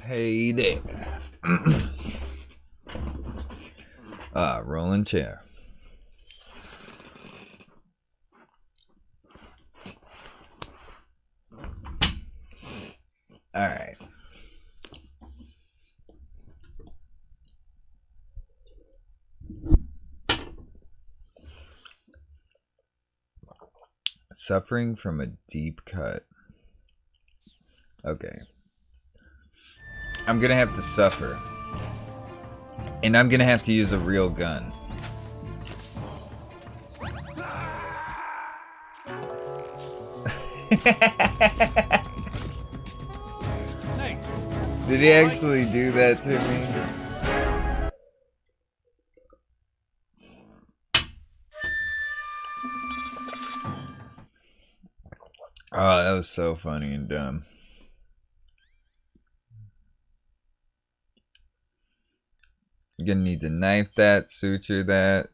Hey there. Rolling chair. Alright. Suffering from a deep cut. Okay. I'm gonna have to suffer. And I'm gonna have to use a real gun. Did he actually do that to me? Oh, that was so funny and dumb. You're gonna need to knife that, suture that,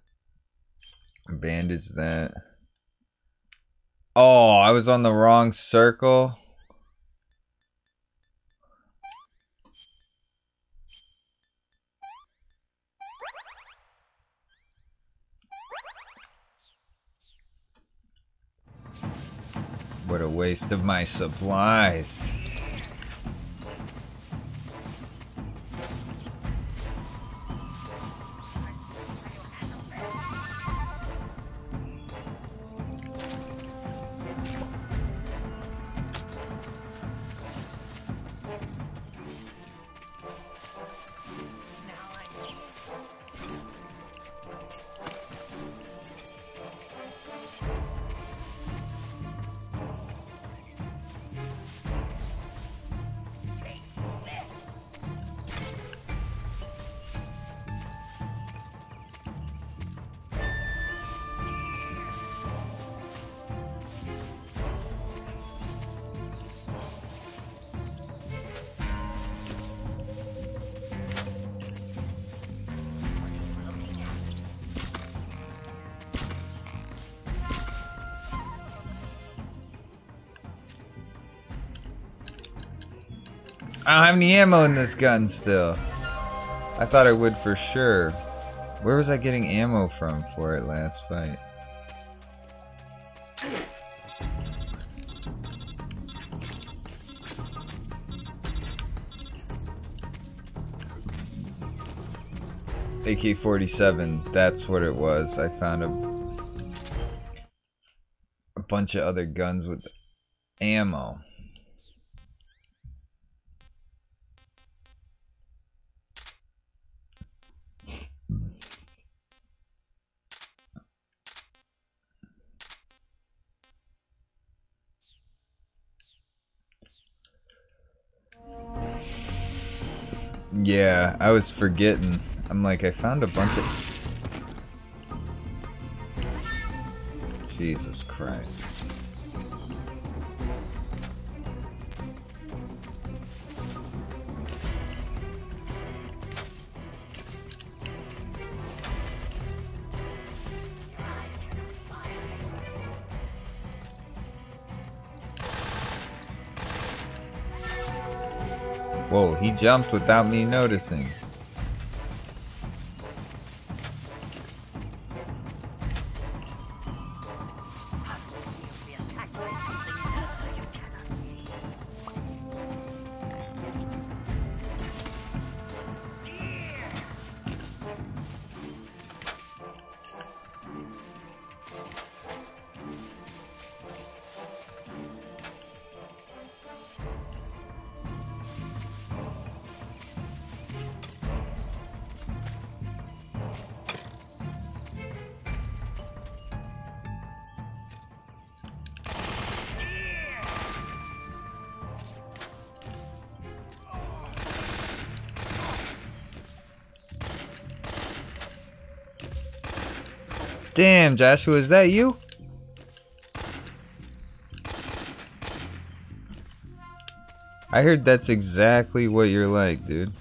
bandage that. Oh, I was on the wrong circle. What a waste of my supplies. I don't have any ammo in this gun still. I thought I would for sure. Where was I getting ammo from for it last fight? AK-47, that's what it was. I found a bunch of other guns with ammo. Yeah, I was forgetting. I'm like, I found a bunch of... Jesus Christ. Whoa, he jumped without me noticing. Damn, Joshua, is that you? I heard that's exactly what you're like, dude.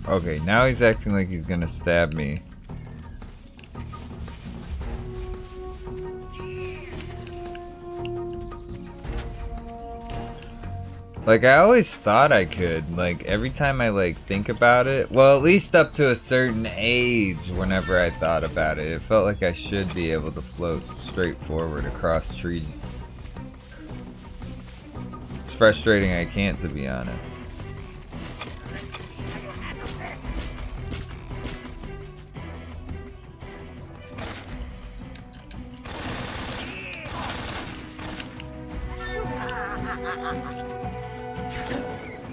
Okay, now he's acting like he's gonna stab me. Like, I always thought I could. Like, every time I, like, think about it. Well, at least up to a certain age, whenever I thought about it. It felt like I should be able to float straight forward across trees. It's frustrating I can't, to be honest.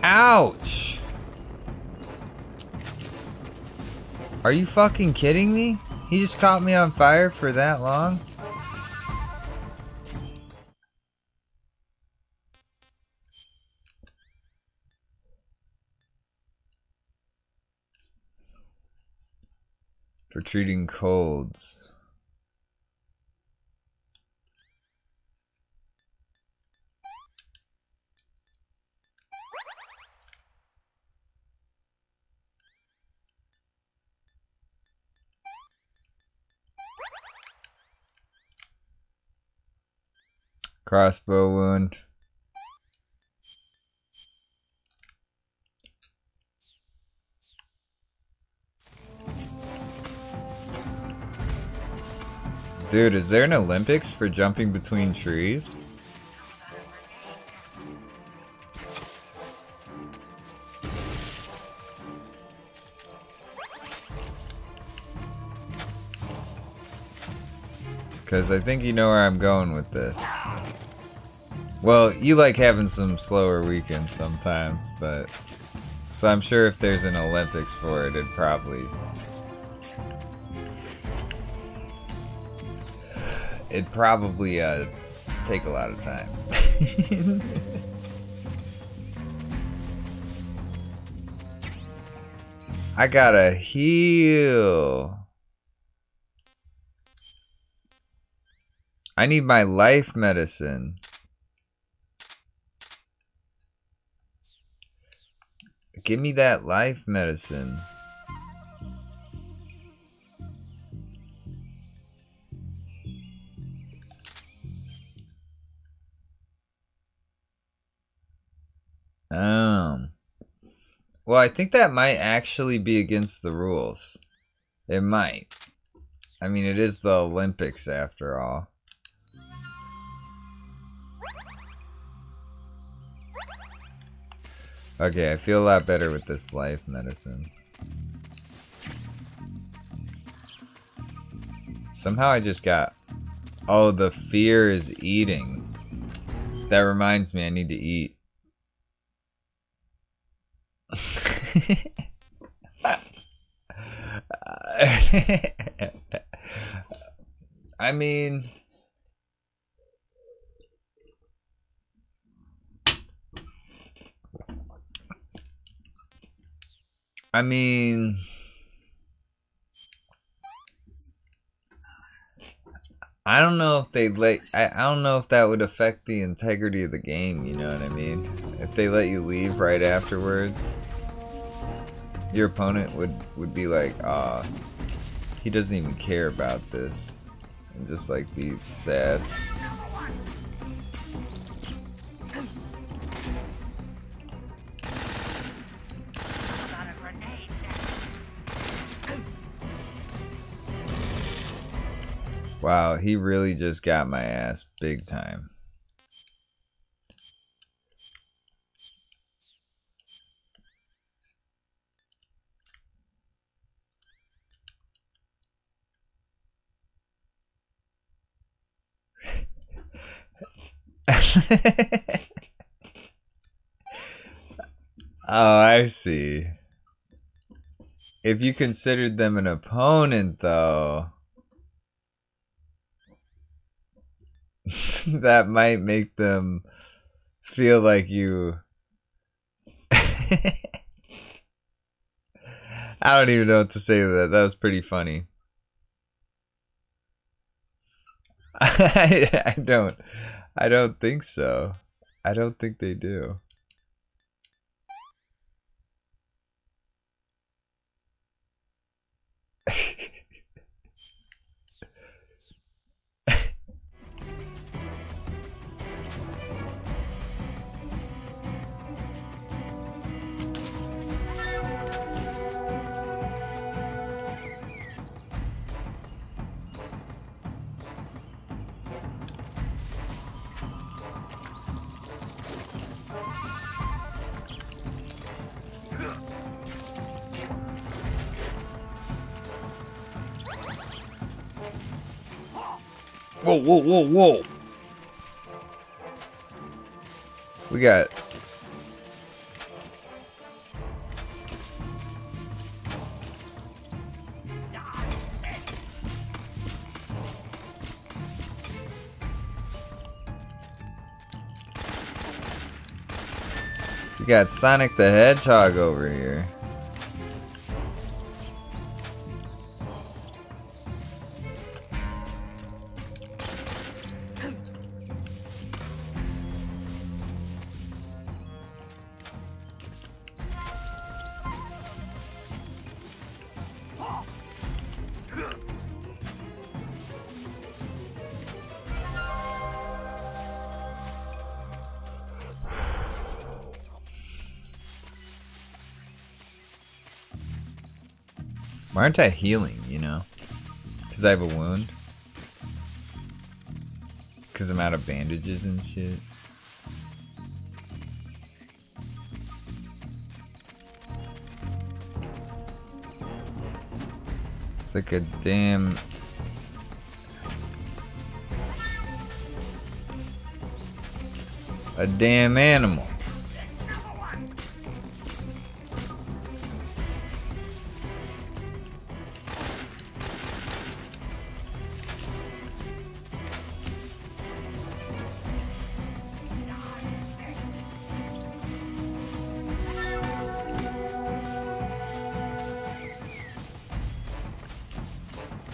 Ouch! Are you fucking kidding me? He just caught me on fire for that long? For treating colds. Crossbow wound. Dude, is there an Olympics for jumping between trees? Because I think you know where I'm going with this. Well, you like having some slower weekends sometimes, but... So I'm sure if there's an Olympics for it, it'd probably... It'd probably take a lot of time. I gotta heal. I need my life medicine. Give me that life medicine. Well, I think that might actually be against the rules. It might. I mean, it is the Olympics after all. Okay, I feel a lot better with this life medicine. Somehow I just got... Oh, the fear is eating. That reminds me, I need to eat. I mean... I don't know if they'd let... I don't know if that would affect the integrity of the game, you know what I mean? If they let you leave right afterwards, your opponent would be like, ah, he doesn't even care about this. And just like be sad. Wow, he really just got my ass big time. Oh, I see. If you considered them an opponent, though, that might make them feel like you... I don't even know what to say to that. That was pretty funny. I don't think so. I don't think they do. Whoa, whoa, whoa, whoa. We got... We got Sonic the Hedgehog over here. Why aren't I healing, you know? Because I have a wound? Because I'm out of bandages and shit? It's like a damn... a damn animal.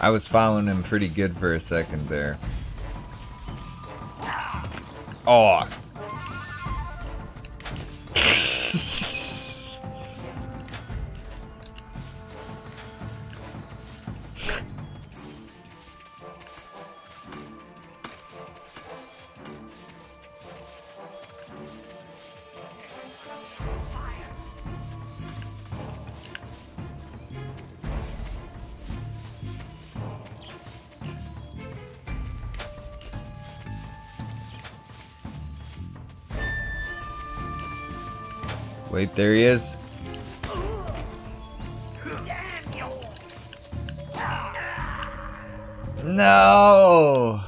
I was following him pretty good for a second there. Oh. Wait, there he is. No!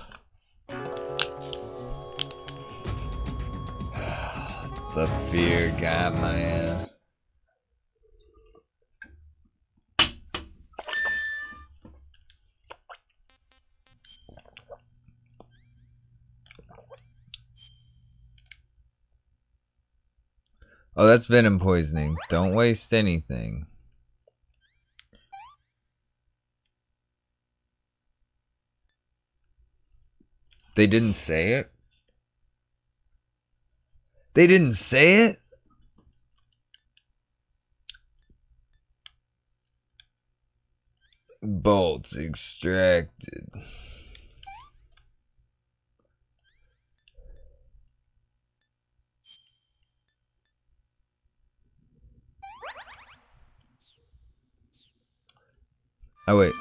The fear got my ass. Oh, that's venom poisoning. Don't waste anything. They didn't say it? They didn't say it? Bolts extracted. Oh, wait.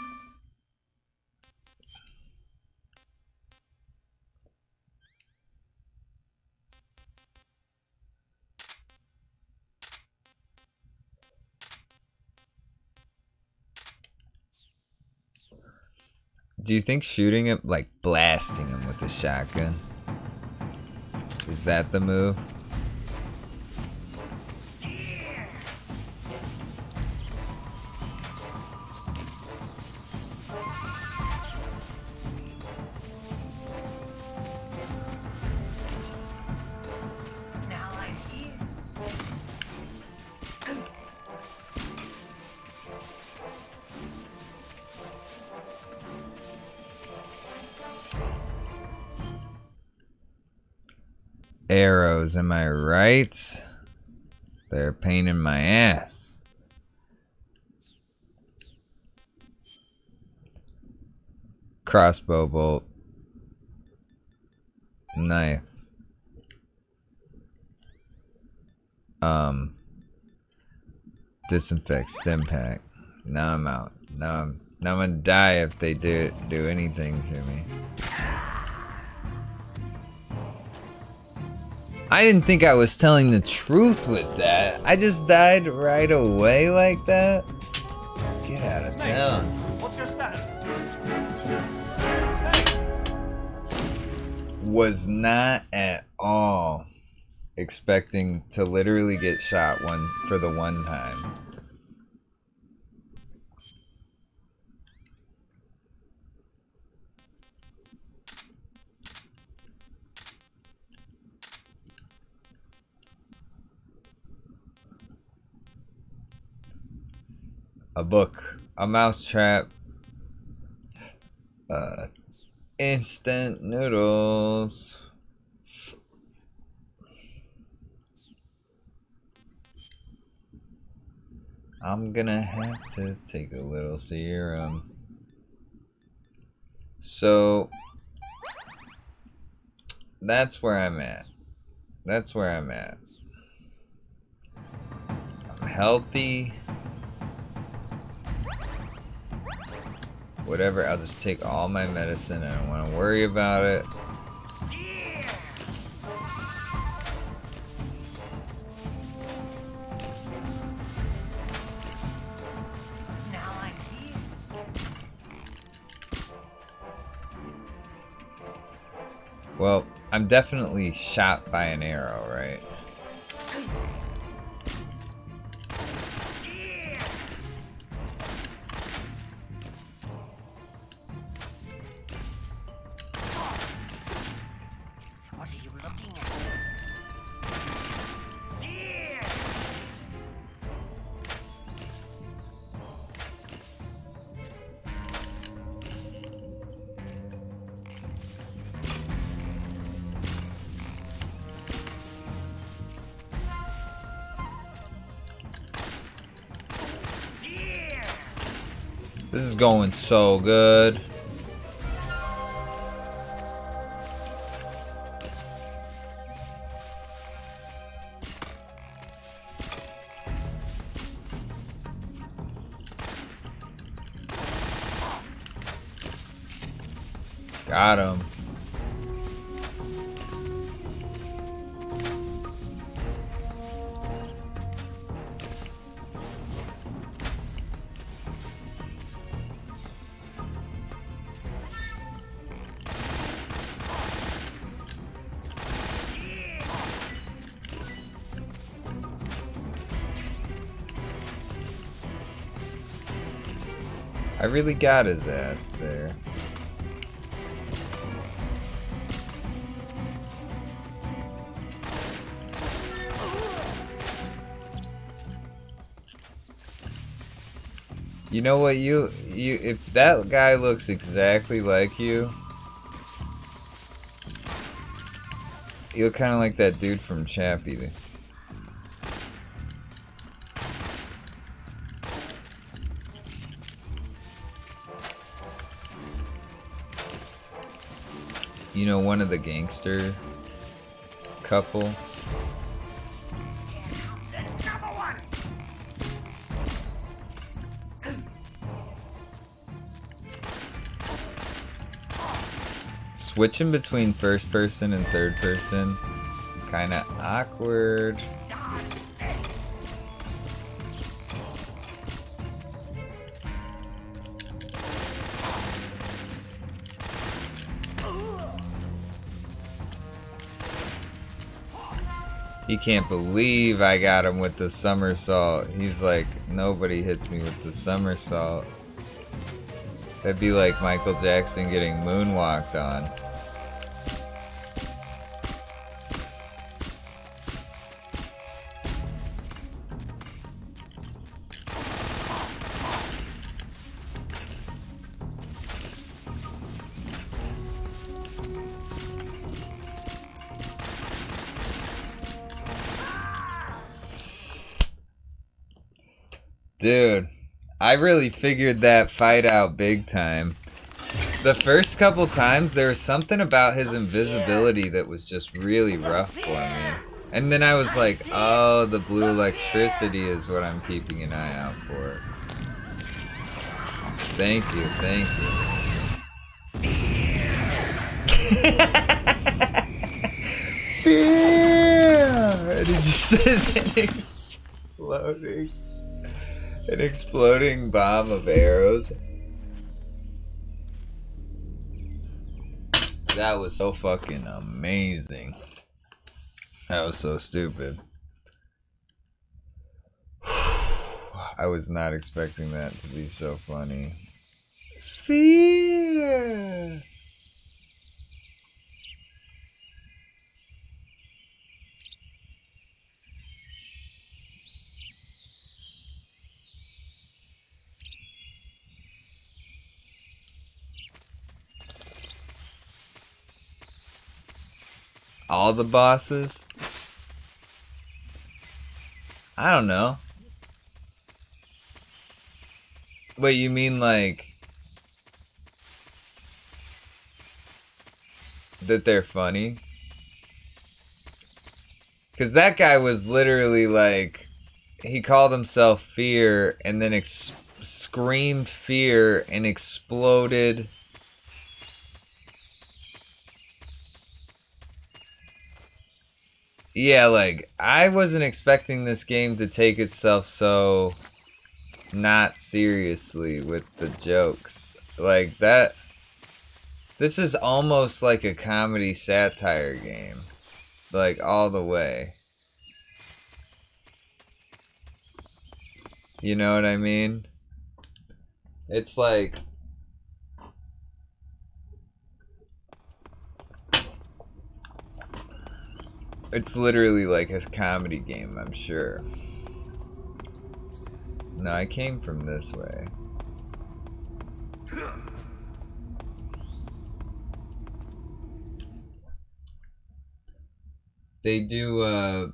Do you think shooting him, like blasting him with a shotgun, is that the move? Arrows, am I right? They're a pain in my ass. crossbow bolt, knife, disinfect, stim pack. Now I'm out. Now I'm gonna die if they do anything to me. I didn't think I was telling the truth with that. I just died right away like that. Get out of town. What's your status? Was not at all expecting to literally get shot for the one time. A book, a mousetrap, instant noodles. I'm gonna have to take a little serum. So that's where I'm at. That's where I'm at. I'm healthy. Whatever, I'll just take all my medicine. I don't want to worry about it. Well, I'm definitely shot by an arrow, right? What are you looking at? This is going so good. Got him. I really got his ass there. You know what, you if that guy looks exactly like you look kind of like that dude from Chappie. You know, one of the gangster couple. Switching between first person and third person, kinda awkward. He can't believe I got him with the somersault. He's like, nobody hits me with the somersault. That'd be like Michael Jackson getting moonwalked on. Dude, I really figured that fight out big time. The first couple times, there was something about his invisibility that was just really rough for me. And then I was like, oh, the blue electricity is what I'm keeping an eye out for. Thank you, thank you. Fear! And it just says an exploding bomb of arrows. That was so fucking amazing. That was so stupid. I was not expecting that to be so funny. Fear! All the bosses? I don't know. Wait, you mean like that they're funny? Because that guy was literally like, he called himself Fear and then screamed fear and exploded. Yeah, like, I wasn't expecting this game to take itself so not seriously with the jokes. Like, that... This is almost like a comedy satire game. Like, all the way. You know what I mean? It's like... It's literally like a comedy game, I'm sure. No, I came from this way. They do,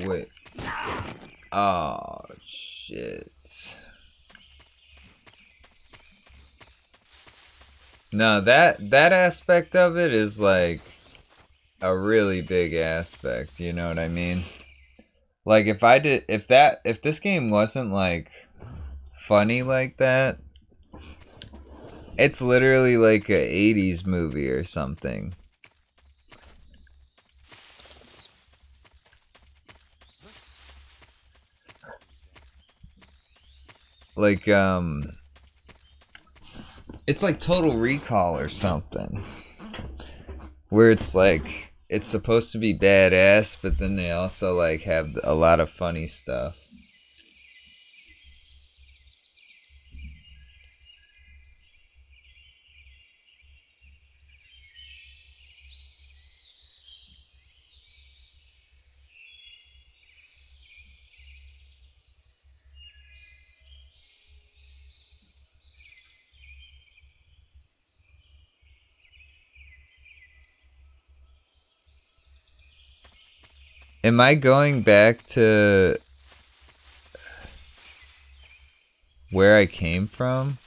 wait. Oh, shit. No, that aspect of it is like a really big aspect, you know what I mean? Like if this game wasn't like funny like that, it's literally like a 80s movie or something. Like it's like Total Recall or something, where it's like it's supposed to be badass, but then they also like have a lot of funny stuff. Am I going back to where I came from?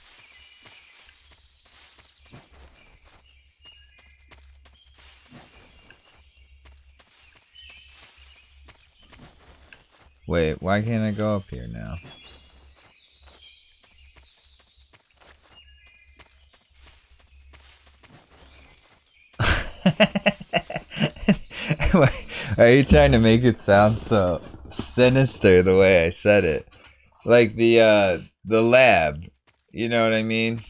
Wait, why can't I go up here now? Are you trying to make it sound so sinister the way I said it? Like the lab, you know what I mean?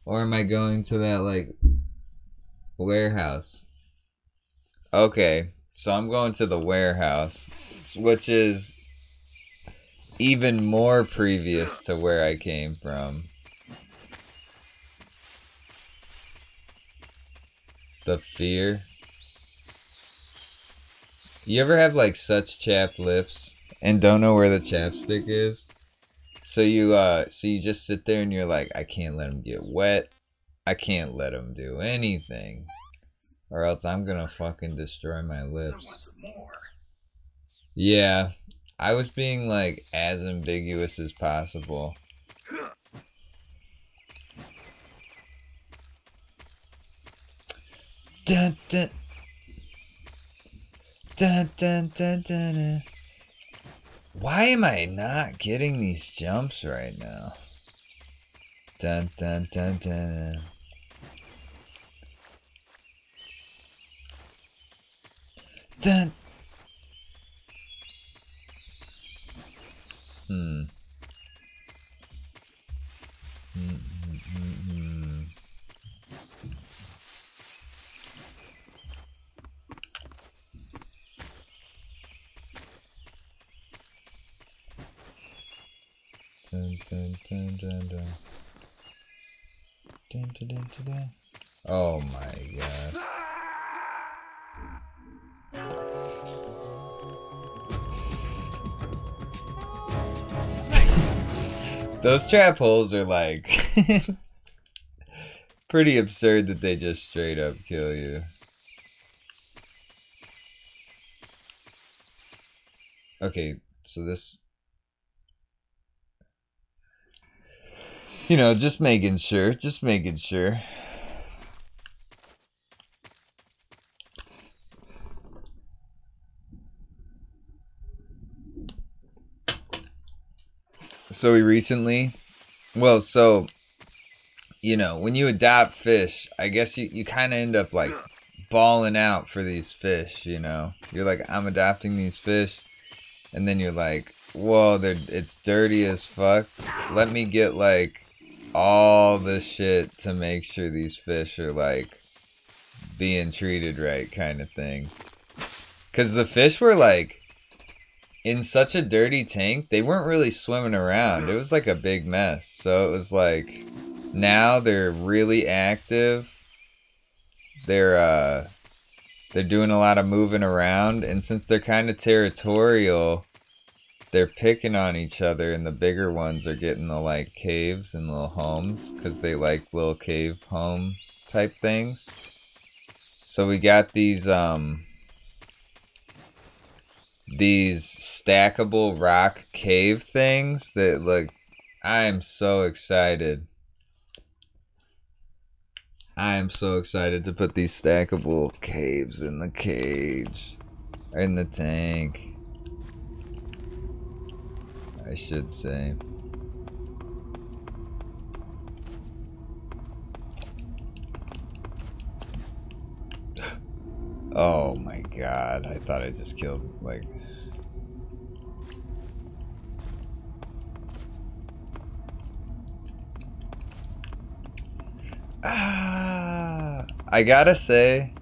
Or am I going to that like warehouse? Okay, so I'm going to the warehouse, which is even more previous to where I came from. The fear. You ever have like such chapped lips and don't know where the chapstick is? So you just sit there and you're like, I can't let him get wet. I can't let him do anything, or else I'm gonna fucking destroy my lips. Yeah, I was being like as ambiguous as possible. Dun, dun. Dun, dun, dun, dun, dun. Why am I not getting these jumps right now? Dun, dun, dun, dun. Dun. Hmm. Dun, dun, dun, dun, dun. Dun, dun, dun, dun, dun. Oh my god. Those trap holes are like pretty absurd that they just straight up kill you. Okay, so this, you know, just making sure. So we recently, well, so, you know, when you adopt fish, I guess you kind of end up like balling out for these fish, you know. You're like, I'm adopting these fish, and then you're like, whoa, it's dirty as fuck. Let me get like all the shit to make sure these fish are like being treated right, kind of thing. Because the fish were like in such a dirty tank, they weren't really swimming around. It was like a big mess. So it was like, now they're really active. They're doing a lot of moving around, and since they're kind of territorial, they're picking on each other, and the bigger ones are getting the like caves and little homes because they like little cave home type things. So we got these stackable rock cave things that look, I'm so excited. I am so excited to put these stackable caves in the cage, or in the tank, I should say. Oh my god, I thought I just killed, like... I gotta say...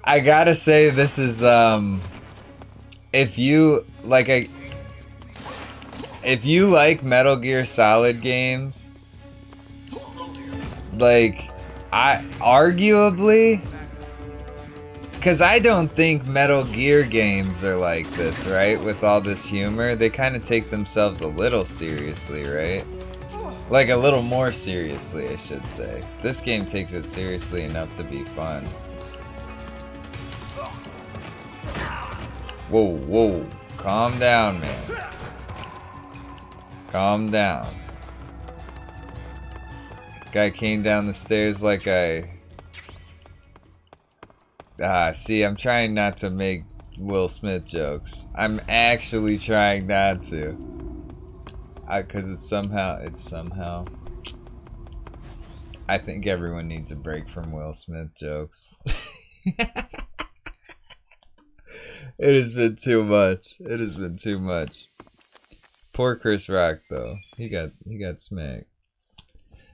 I gotta say, this is, if you like Metal Gear Solid games, like, arguably, because I don't think Metal Gear games are like this, right? With all this humor, they kind of take themselves a little seriously, right? Like, a little more seriously, I should say. This game takes it seriously enough to be fun. Whoa, whoa. Calm down, man. Calm down. Guy came down the stairs like I... see, I'm trying not to make Will Smith jokes. I'm actually trying not to. Because it's somehow... I think everyone needs a break from Will Smith jokes. It has been too much. It has been too much. Poor Chris Rock though. He got smacked.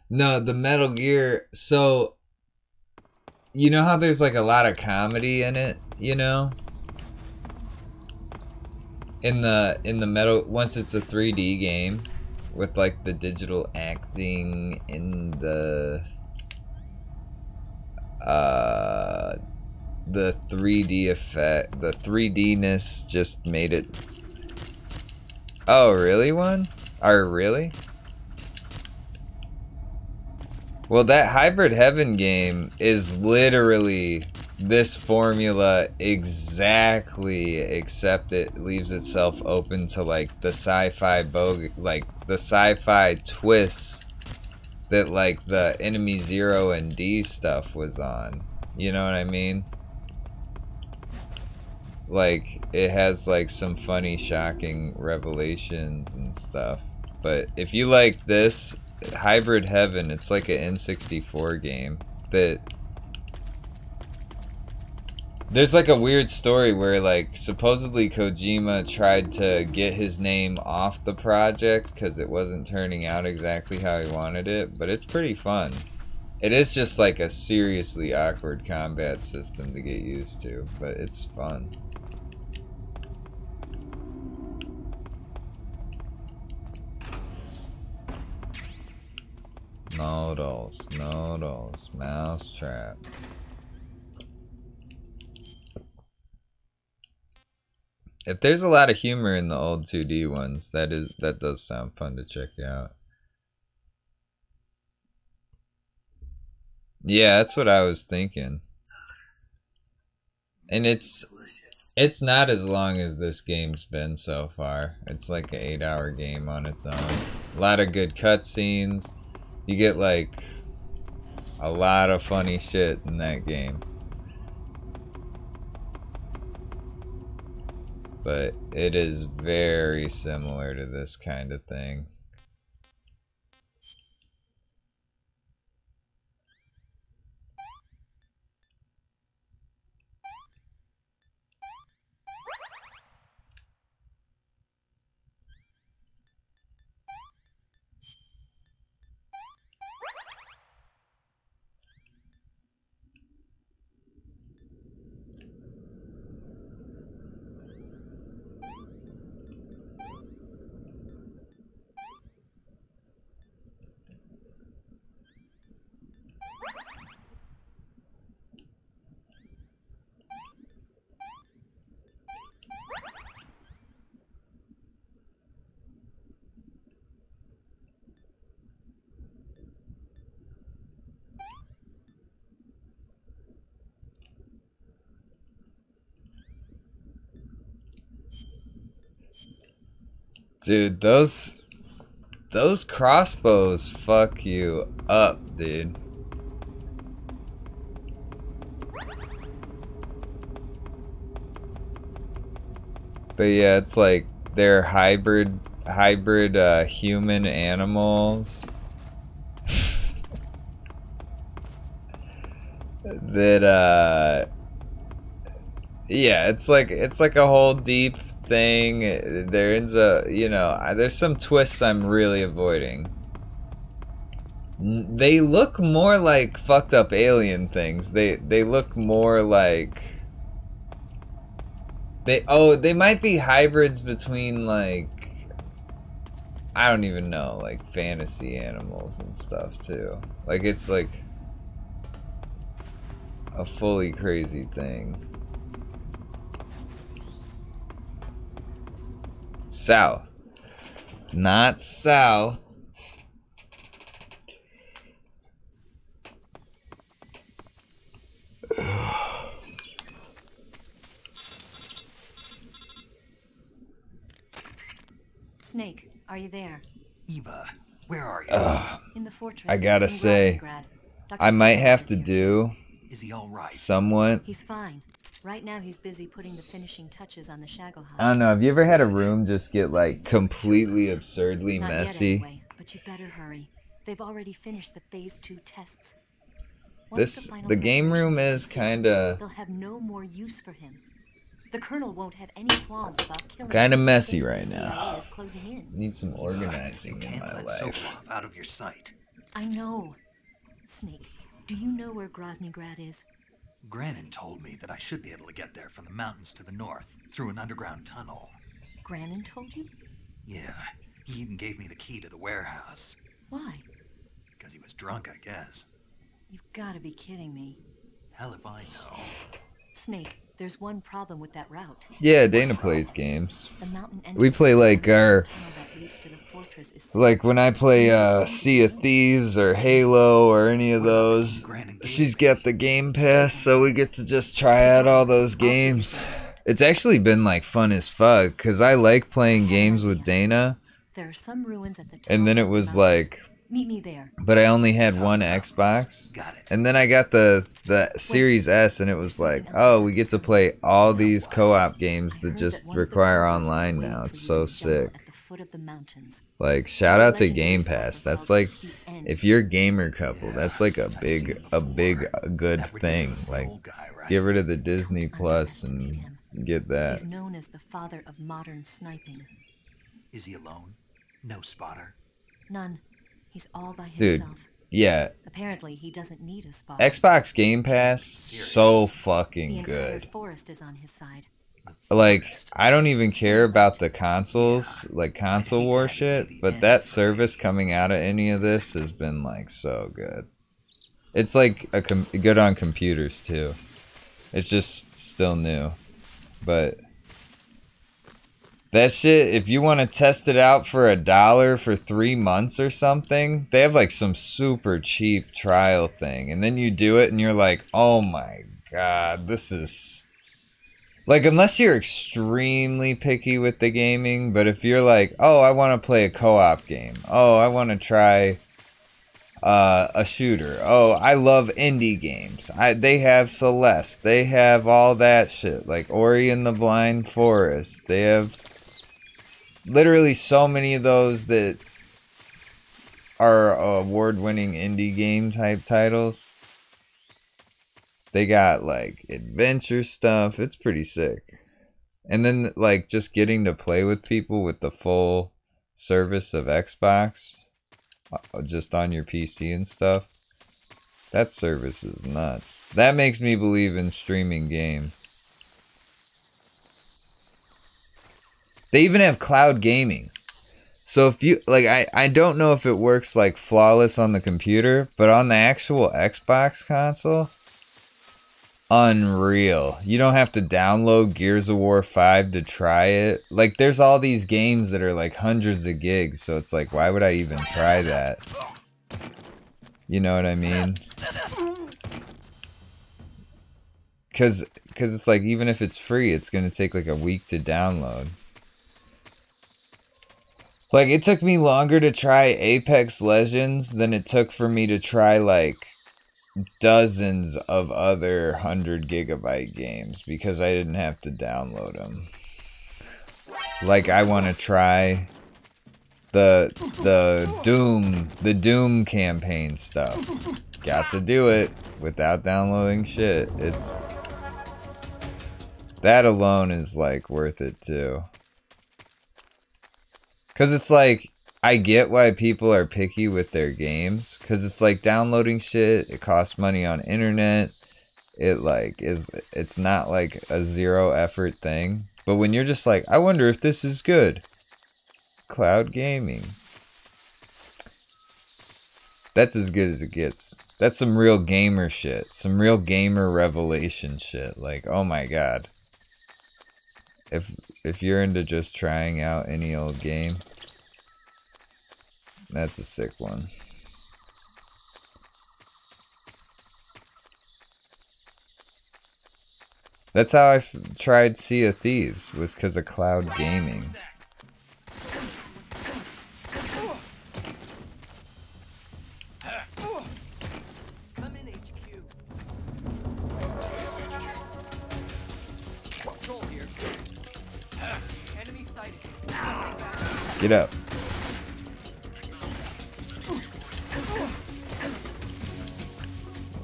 No, the Metal Gear. So, you know how there's like a lot of comedy in it, you know? In the Metal, once it's a 3D game with like the digital acting in the 3D effect, the 3D-ness just made it. Oh, really one? Or really? Well, that Hybrid Heaven game is literally this formula exactly, except it leaves itself open to like the sci-fi like the sci-fi twists that like the Enemy Zero and D stuff was on. You know what I mean? Like it has like some funny, shocking revelations and stuff. But if you like this Hybrid Heaven, it's like an N64 game that there's like a weird story where like supposedly Kojima tried to get his name off the project because it wasn't turning out exactly how he wanted it, but it's pretty fun. It is just like a seriously awkward combat system to get used to, but it's fun. Noodles, mousetrap. If there's a lot of humor in the old 2D ones, that does sound fun to check out. Yeah, that's what I was thinking. And it's not as long as this game's been so far. It's like an 8-hour game on its own. A lot of good cutscenes. You get like a lot of funny shit in that game. But it is very similar to this kind of thing. Dude, those crossbows fuck you up, dude. But yeah, it's like they're hybrid human animals that yeah, it's like a whole deep thing. There's there's some twists I'm really avoiding. They look more like fucked up alien things. They look more like they might be hybrids between like I don't even know, like fantasy animals and stuff too. Like it's like a fully crazy thing. South. Not south. Snake, are you there? Eva, where are you? In the fortress. I gotta say, I might have to do Is he all right? somewhat. He's fine. Right now he's busy putting the finishing touches on the shaggle hide. I don't know, have you ever had a room just get like completely absurdly Not messy? yet anyway, but you better hurry. They've already finished the Phase 2 tests. Once final The game room is preparations are kind of they'll have no more use for him. The Colonel won't have any qualms about killing kind of him messy since the right now. CIA is closing in. Need some You organizing in can't my let life. Sokolov out of your sight. I know. Snake, do you know where Groznygrad is? Granin told me that I should be able to get there from the mountains to the north, through an underground tunnel. Granin told you? Yeah, he even gave me the key to the warehouse. Why? Because he was drunk, I guess. You've got to be kidding me. Hell if I know. Snake, there's one problem with that route. Yeah, Dana plays games. The mountain We play like our is like when I play Sea of Thieves or Halo or any of those. She's got the Game Pass, so we get to just try out all those games. It's actually been like fun as fuck because I like playing games with Dana. There are some ruins at the top And then it of the was mountains. like, Meet me there. but I only had one Xbox. Got it. And then I got the Series S, and it was like, oh, we get to play all these co-op games that just require online now. It's so sick. At the foot of the mountains. Like, shout out to Game Pass. That's like, if you're a gamer couple, that's like a big good thing. Like, get rid of the Disney Plus and get that. He's known as the father of modern sniping. Is he alone? No spotter? None. He's all by Dude, himself. yeah. Apparently, he doesn't need a spotter. Xbox Game Pass, so The fucking entire good. forest is on his side. Like, I don't even care about the consoles, like console war shit, but that service coming out of any of this has been like so good. It's like good on computers too. It's just still new, but that shit, if you want to test it out for $1 for 3 months or something, they have like some super cheap trial thing, and then you do it and you're like, oh my god, this is like, unless you're extremely picky with the gaming, but if you're like, oh, I want to play a co-op game, oh, I want to try a shooter, oh, I love indie games, they have Celeste, they have all that shit, like Ori and the Blind Forest, they have literally so many of those that are award-winning indie game type titles. They got like adventure stuff. It's pretty sick. And then like just getting to play with people with the full service of Xbox just on your PC and stuff. That service is nuts. That makes me believe in streaming games. They even have cloud gaming. So if you like, I don't know if it works like flawless on the computer, but on the actual Xbox console, unreal. You don't have to download Gears of War 5 to try it. Like, there's all these games that are like hundreds of gigs, so it's like, why would I even try that? You know what I mean? Cause it's like, even if it's free, it's gonna take like a week to download. Like, it took me longer to try Apex Legends than it took for me to try like dozens of other 100 gigabyte games because I didn't have to download them. Like, I want to try the Doom campaign stuff. Got to do it without downloading shit. It's that alone is like worth it too. Cause it's like, I get why people are picky with their games, because it's like downloading shit, it costs money on internet, it's not like a zero effort thing. But when you're just like, I wonder if this is good, cloud gaming, that's as good as it gets. That's some real gamer shit, some real gamer revelation shit. Like, oh my god, if you're into just trying out any old game, that's a sick one. That's how I tried Sea of Thieves, was because of cloud gaming. Come in, HQ. Control here. Enemy sighted. Get up.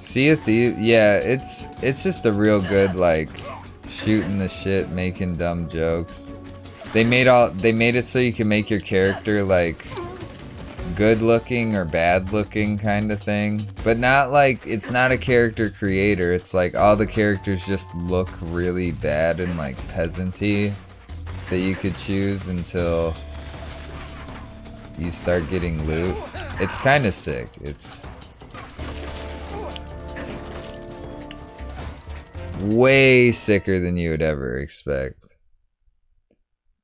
Sea of Thieves, yeah, it's just a real good like shooting the shit, making dumb jokes. They made it so you can make your character like good looking or bad looking kind of thing, but not like, it's not a character creator. It's like all the characters just look really bad and like peasanty that you could choose until you start getting loot. It's kind of sick. It's way sicker than you would ever expect.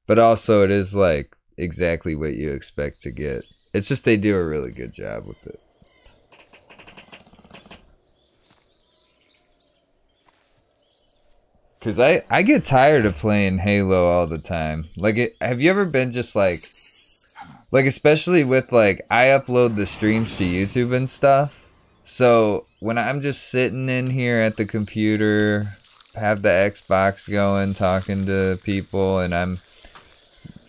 But also it is like exactly what you expect to get. It's just they do a really good job with it. Cause I get tired of playing Halo all the time. Like, have you ever been just like especially with like, I upload the streams to YouTube and stuff. So when I'm just sitting in here at the computer, have the Xbox going, talking to people, and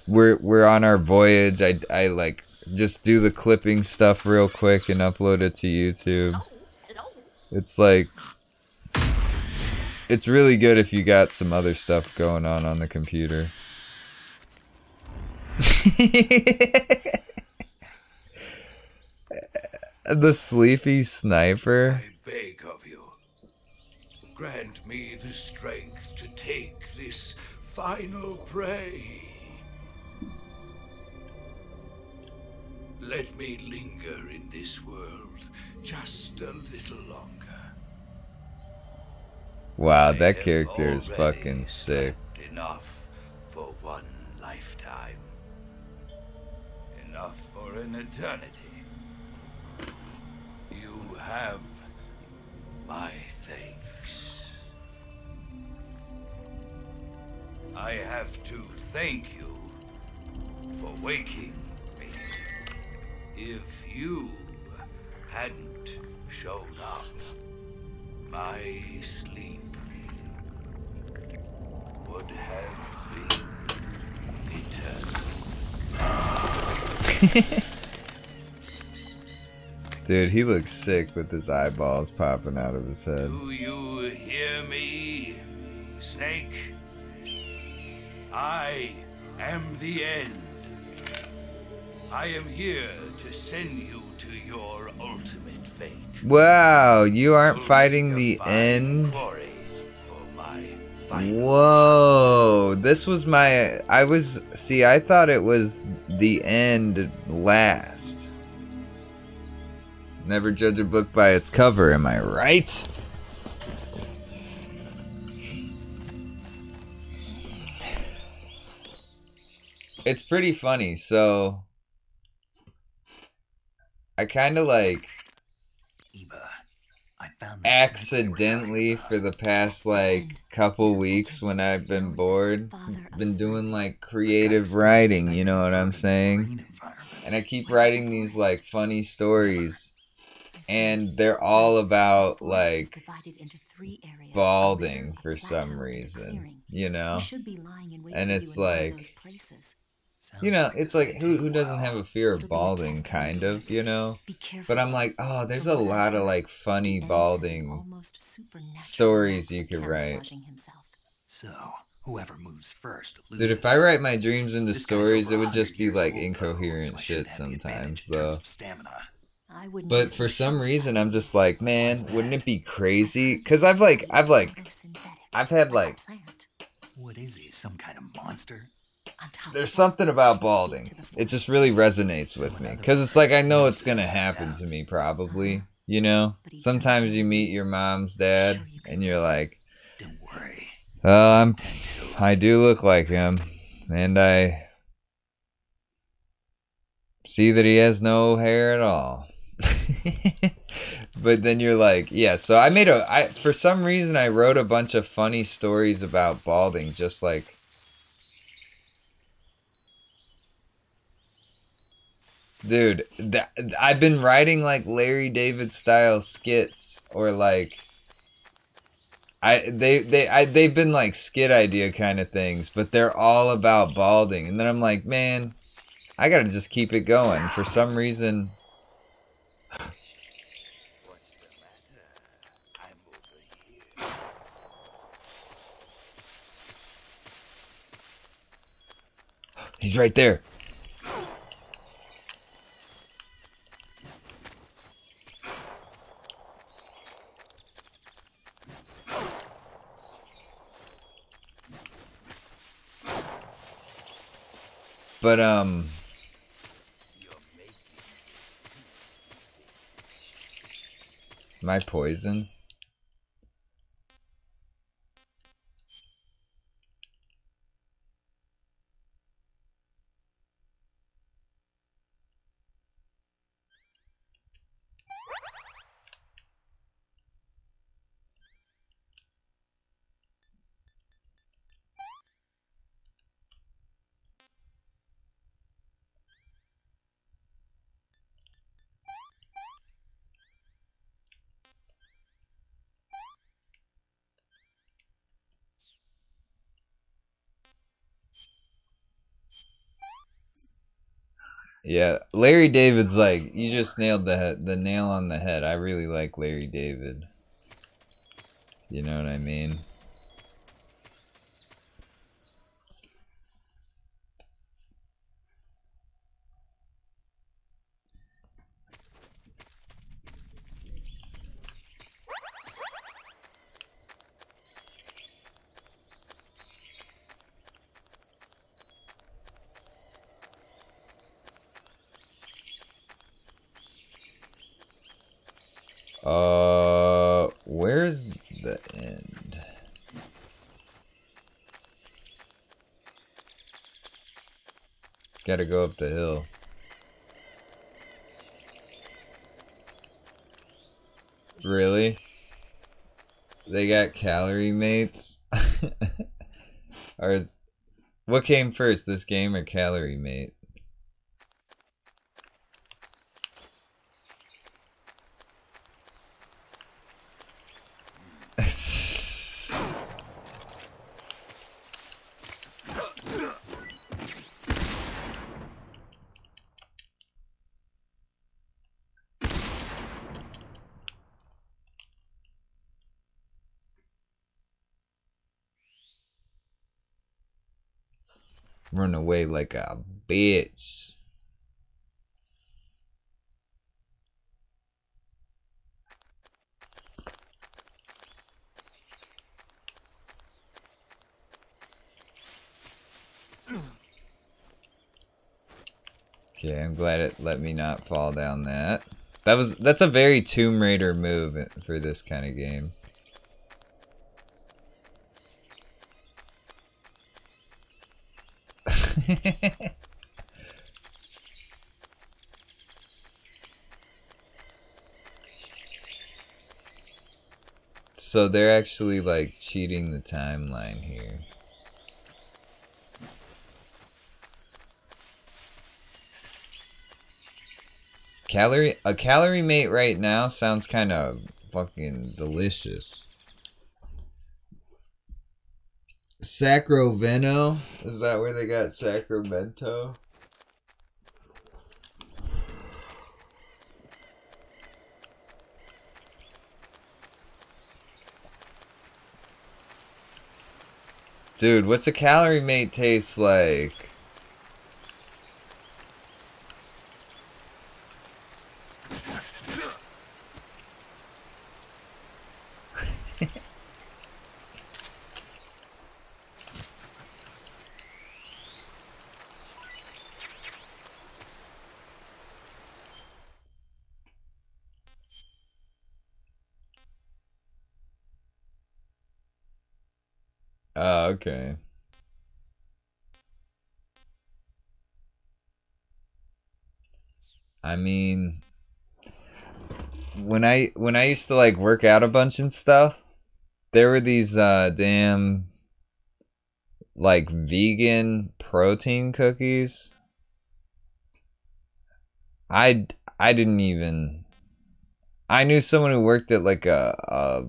we're on our voyage. I like just do the clipping stuff real quick and upload it to YouTube. It's like, it's really good if you got some other stuff going on the computer. The sleepy sniper. I beg of you, grant me the strength to take this final prey. Let me linger in this world just a little longer. Wow, I that have character is already fucking sick. slept enough for one lifetime. Enough for an eternity. You have my thanks. I have to thank you for waking me. If you hadn't shown up, my sleep would have been eternal. Dude, he looks sick with his eyeballs popping out of his head. Do you hear me, Snake? I am the end. I am here to send you to your ultimate fate. Wow, you aren't Only fighting to the find end? glory for my final Whoa, this was my, I thought it was the end last. Never judge a book by its cover, am I right? It's pretty funny, so I kind of like Eva, I found the accidentally for the past like couple weeks when I've been bored, been doing like creative writing, you know what I'm saying? And I keep writing these like funny stories, and they're all about like balding for some reason, you know? And it's like, you know, it's like, who doesn't have a fear of balding, kind of, you know? But I'm like, oh, there's a lot of like funny balding stories you could write. So, whoever moves first loses. Dude, if I write my dreams into stories, it would just be like incoherent shit sometimes, though. But for some reason, I'm just like, man, wouldn't it be crazy? Because I've had like, What is he, some kind of monster? there's something about balding. It just really resonates with me. Because it's like, I know it's going to happen to me probably, you know? Sometimes you meet your mom's dad, and you're like, Don't worry. I do look like him. And I see that he has no hair at all. But then you're like, yeah, so for some reason I wrote a bunch of funny stories about balding, just like, dude, I've been writing like Larry David style skits, or like they've been like skit idea kind of things, but they're all about balding. And then I'm like, man, I gotta just keep it going. For some reason, He's right there. But, my poison? Yeah, Larry David's like, you just nailed the nail on the head. I really like Larry David. You know what I mean? Where's the end? Gotta go up the hill. Really? They got calorie mates? Or what came first, this game or Calorie Mate? Run away like a bitch. Okay, I'm glad it let me not fall down that. That's a very Tomb Raider move for this kind of game. So they're actually like cheating the timeline here. A calorie mate right now sounds kind of fucking delicious. Sacramento? Is that where they got Sacramento? Dude, what's a calorie mate taste like? Oh, okay. I mean, when I used to like work out a bunch and stuff, there were these damn like vegan protein cookies. I didn't even. I knew someone who worked at like a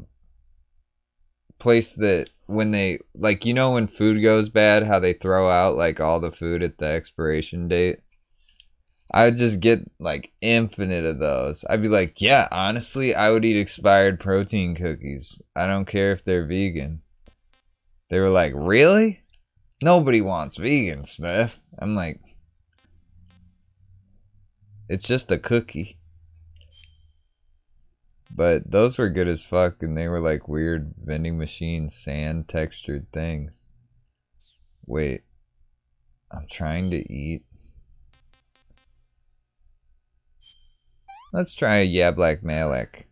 place that when they like, you know, when food goes bad, how they throw out like all the food at the expiration date. I would just get like infinite of those. I'd be like, yeah, honestly, I would eat expired protein cookies. I don't care if they're vegan. They were like, really? Nobody wants vegan stuff. I'm like, it's just a cookie. But those were good as fuck, and they were like weird vending machine sand textured things. Wait, I'm trying to eat. Let's try a Yablak Malak.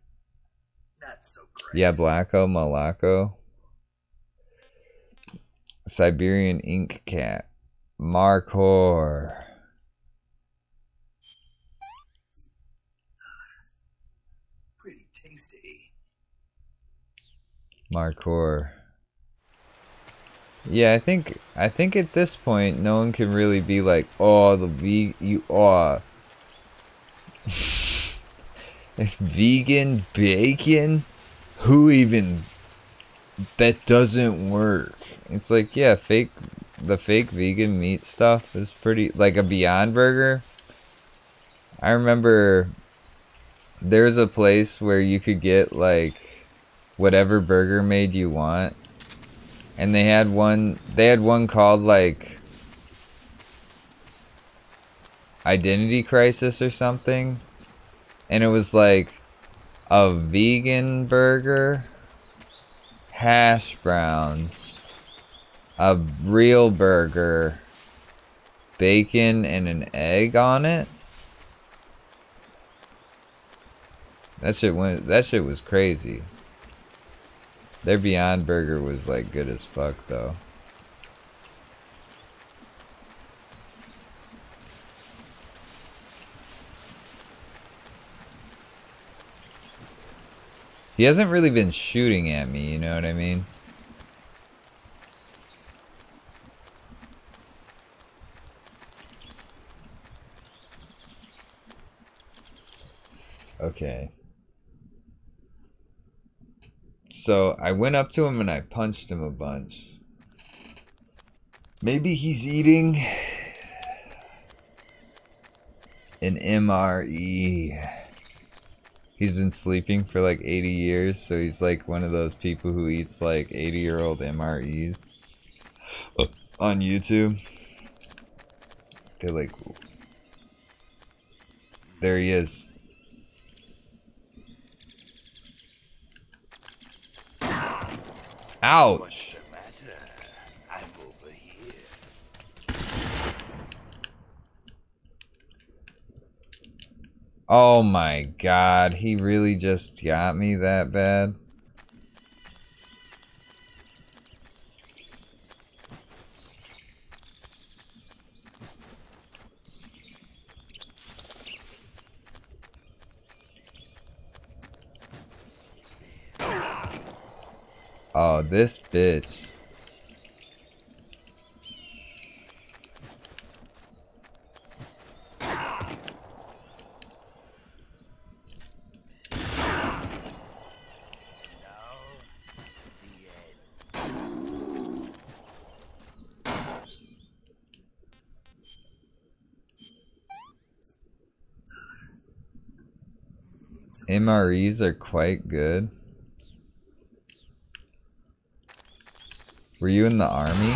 Not so great. Yablako Malako. Siberian ink cat. Markhor. Pretty tasty. Markhor. Yeah, I think at this point no one can really be like, oh, it's vegan bacon? Who even? That doesn't work. It's like, yeah, the fake vegan meat stuff is pretty, like a Beyond Burger. I remember there's a place where you could get like whatever burger made you want. And they had one called like Identity Crisis or something. And it was like a vegan burger, hash browns, a real burger, bacon, and an egg on it. That shit was crazy. Their Beyond Burger was like good as fuck though. He hasn't really been shooting at me, you know what I mean? Okay. So I went up to him and I punched him a bunch. Maybe he's eating an MRE. He's been sleeping for like 80 years, so he's like one of those people who eats like 80-year-old MREs on YouTube. They're like, there he is. Ouch! What's the matter? I'm over here. Oh my god, he really just got me that bad? Oh, this bitch. MREs are quite good. Were you in the army?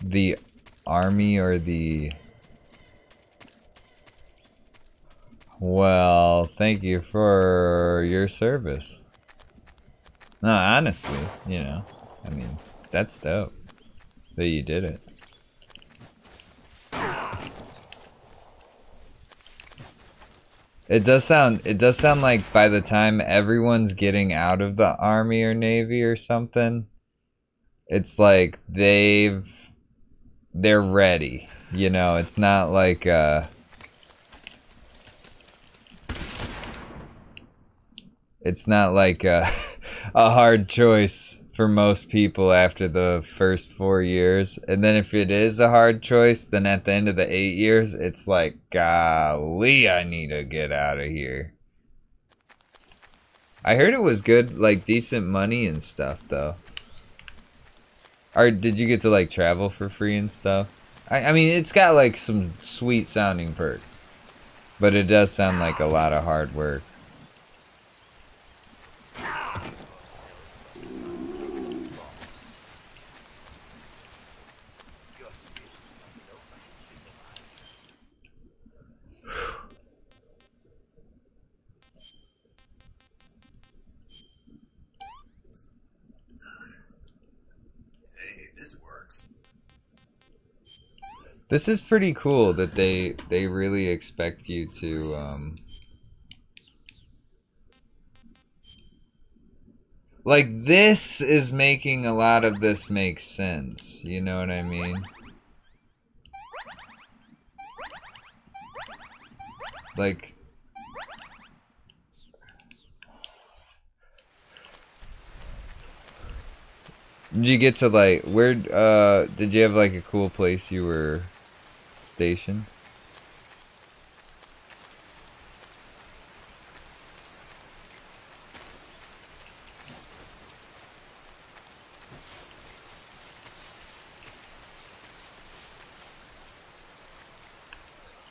The army or the... Well, thank you for your service. No, honestly, you know, I mean, that's dope that you did it. It does sound like by the time everyone's getting out of the army or navy or something, it's like they're ready. You know, it's not like it's not like a hard choice for most people after the first 4 years. And then if it is a hard choice, then at the end of the 8 years, it's like, golly, I need to get out of here. I heard it was good, like decent money and stuff though. Or did you get to like travel for free and stuff? I mean, it's got like some sweet sounding perks, but it does sound like a lot of hard work. This is pretty cool that they really expect you to like, this is making a lot of this make sense, you know what I mean? Like, did you get to like, where did you have like a cool place you were stationed?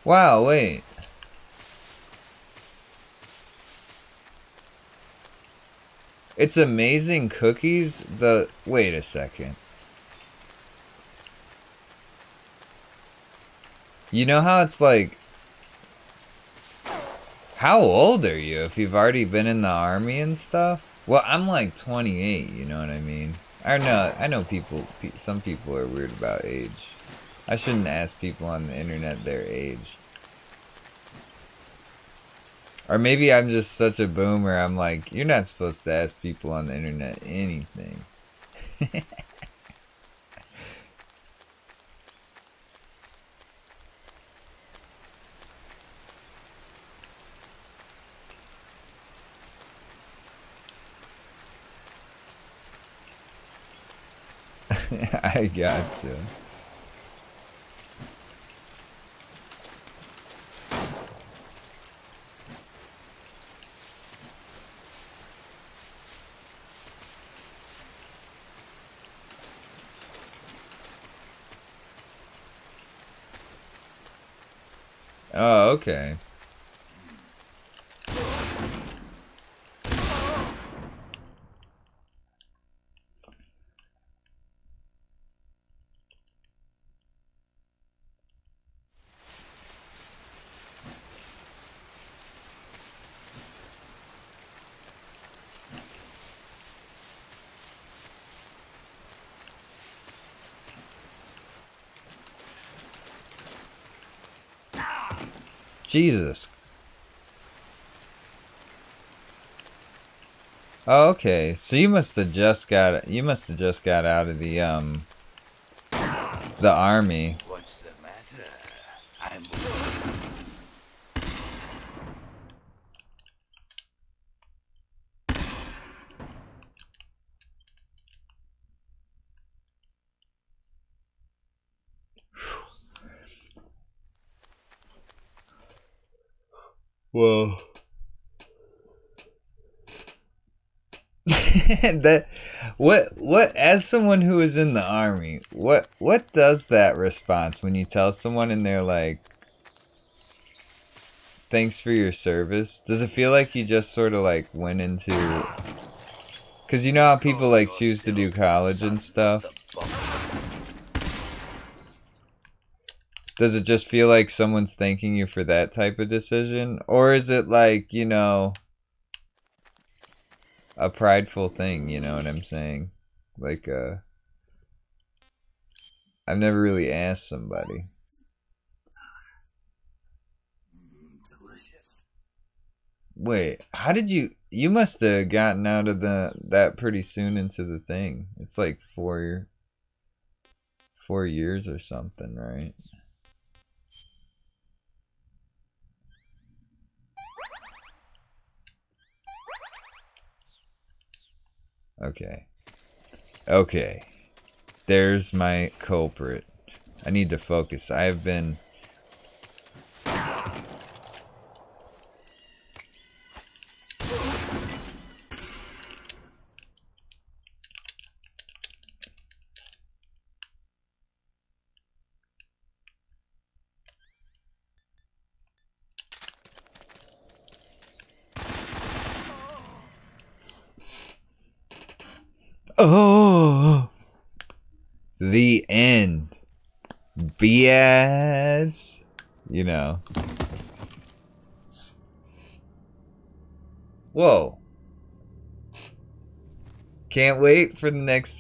Wow, wait. It's amazing cookies. Wait a second. You know how it's like, how old are you if you've already been in the army and stuff? Well, I'm like 28, you know what I mean? I know some people are weird about age. I shouldn't ask people on the internet their age. Or maybe I'm just such a boomer, I'm like, you're not supposed to ask people on the internet anything. I gotcha. Oh, okay. Jesus. Oh, okay. So you must have just got out of the army. What's the matter? I'm... Whoa. That what as someone who is in the army, what does that response when you tell someone and they're like, thanks for your service? Does it feel like you just sort of like went into, because you know how people like choose to do college and stuff? Does it just feel like someone's thanking you for that type of decision? Or is it like, you know, a prideful thing, you know what I'm saying? Like, I've never really asked somebody. Delicious. Wait, how did you must have gotten out of that pretty soon into the thing. It's like 4 years or something, right? Okay. Okay. There's my culprit. I need to focus. I have been... Oh, the end. Biatch. You know. Whoa. Can't wait for the next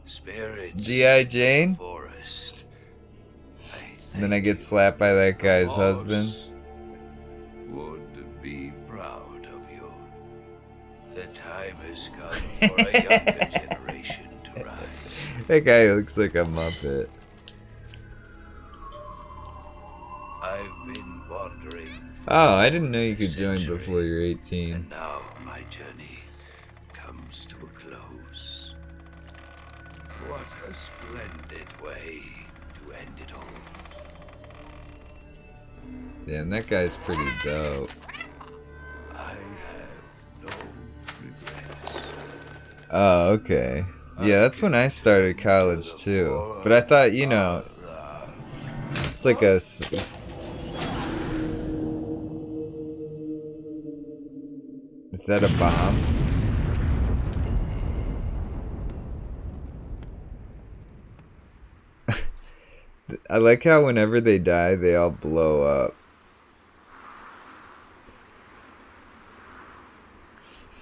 Spirits G.I. Jane. of the forest, And then I get slapped by that guy's husband. Would be proud of you. The time has come for a younger generation to rise. That guy looks like a Muppet. I've been wandering. For Oh, I didn't know you a could join century, before you're 18. And now my journey comes to a close. What a splendid way to end it all. Damn, that guy's pretty dope. I have no regrets. Oh, okay. Yeah, that's when I started college too. But I thought, you know, it's like a... Is that a bomb? I like how whenever they die, they all blow up.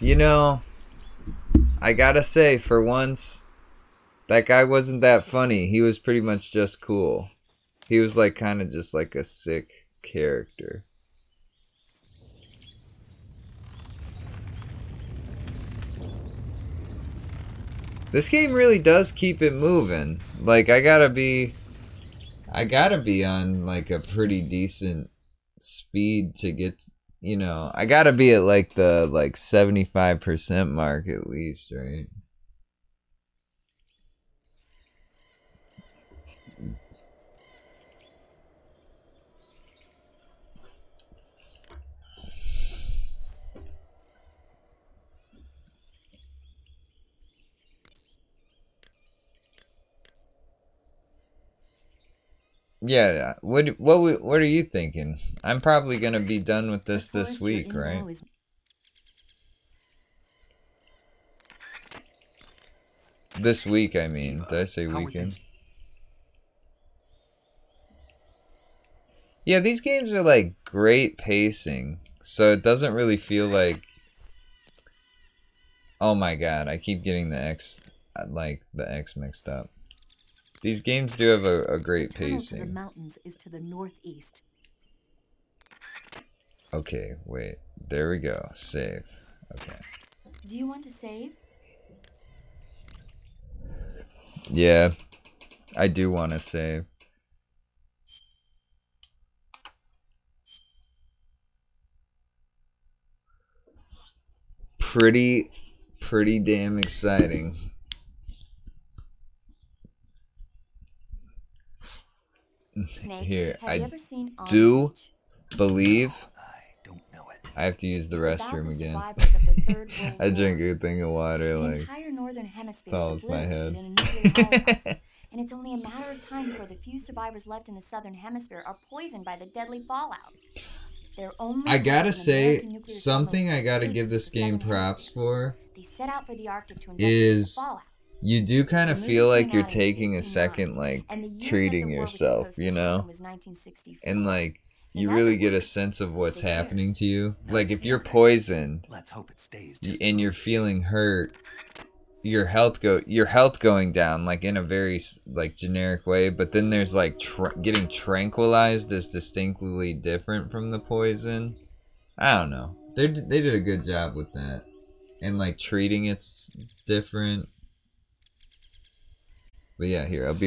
You know, I gotta say, for once, that guy wasn't that funny. He was pretty much just cool. He was like kind of just like a sick character. This game really does keep it moving. Like, I gotta be on like a pretty decent speed to get, you know, I gotta be at like the 75% mark at least, right? Yeah, what are you thinking? I'm probably gonna be done with this week, right? This week, I mean. Did I say weekend? Yeah, these games are like great pacing, so it doesn't really feel like. Oh my god, I keep getting the X mixed up. These games do have a great pacing. The tunnel to the mountains is to the northeast. Okay, wait. There we go. Save. Okay. Do you want to save? Yeah, I do want to save. Pretty damn exciting. Snake, Here, have I you ever seen do Beach? believe I don't know it. I have to use the It's about restroom the again. survivors of the Third World I drank War. a thing of water, The like, entire northern hemisphere it's is all in my obliterated head. in a nuclear holocaust, and it's only a matter of time before the few survivors left in the southern hemisphere are poisoned by the deadly fallout. Their only I gotta hope in say, American nuclear something I gotta submarine give this escapes to the game southern props hemisphere. for They set out for the Arctic to investigate the is fallout. you do kind The of movie feel like came you're out in taking a 1959, second, like, and the year that treating the war was yourself, supposed to you know? happen was 1964. And, like, you In really other get a words, sense of what's this year. happening to you. Nice Like, if you're warning. poisoned Let's hope it stays just and a you're moment. feeling hurt, your health going down, like, in a very, like, generic way. But then there's, like, getting tranquilized is distinctly different from the poison. I don't know. They did a good job with that. And, like, treating it's different. But yeah, here, I'll be